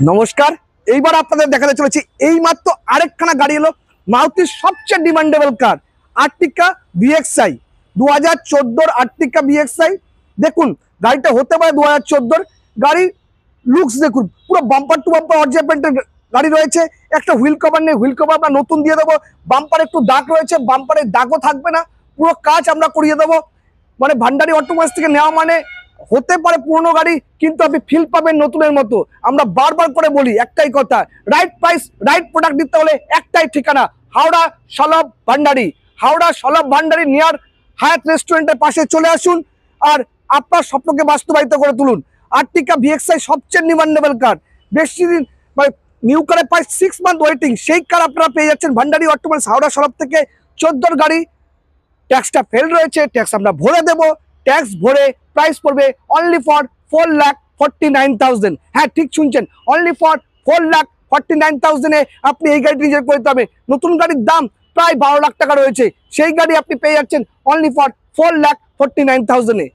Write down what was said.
নমস্কার। এইবার আপনাদের দেখাতে চলেছি এইমাত্র আরেকখানা গাড়ি এলো, মারুতির সবচেয়ে ডিমান্ডেবল কার, আর্টিকা ভিএক্সআই। 2014 আর্টিকা ভিএক্সআই। দেখুন গাড়িটা হতে পারে 2014 গাড়ি। লুকস দেখুন, পুরো বাম্পার টু বাম্পার অরিজিনাল গাড়ি রয়েছে। একটা হুইল কভার নেই, হুইল কভার আমরা নতুন দিয়ে দেবো। বাম্পারে একটু দাগ রয়েছে, বাম্পারের দাগও থাকবে না, পুরো কাজ আমরা করিয়ে দেবো। মানে ভান্ডারি অটোমোবাইলস থেকে নেওয়া মানে হতে পারে পুরনো গাড়ি, কিন্তু আপনি ফিল পাবেন নতুনের মতো। আমরা বারবার করে বলি একটাই কথা, রাইট প্রাইস রাইট প্রোডাক্ট দিতে হলে একটাই ঠিকানা, হাওড়া সলভ ভান্ডারি। হাওড়া সলভ ভান্ডারি নিয়ার হায়াত রেস্টুরেন্টের পাশে চলে আসুন আর আপনার স্বপ্নকে বাস্তবায়িত করে তুলুন। আর্টিকা ভিএক্সআই সবচেয়ে ডিমান্ডেবল কার, বেশি দিন নিউ কারে প্রায় 6 মান্থ ওয়েটিং, সেই কার আপনারা পেয়ে যাচ্ছেন ভান্ডারি অটোমোবাইলস হাওড়া সলভ থেকে। 14 গাড়ি, ট্যাক্সটা ফেল রয়েছে, ট্যাক্স আমরা ভরে দেবো। ট্যাক্স ভরে প্রাইস পড়বে অনলি ফর 4,49,000। হ্যাঁ ঠিক শুনছেন, অনলি ফর 4,49,000 আপনি এই গাড়িটি নিজের করে দিতে হবে। নতুন গাড়ির দাম প্রায় 12 লাখ টাকা রয়েছে, সেই গাড়ি আপনি পেয়ে যাচ্ছেন অনলি ফর 4,49,000।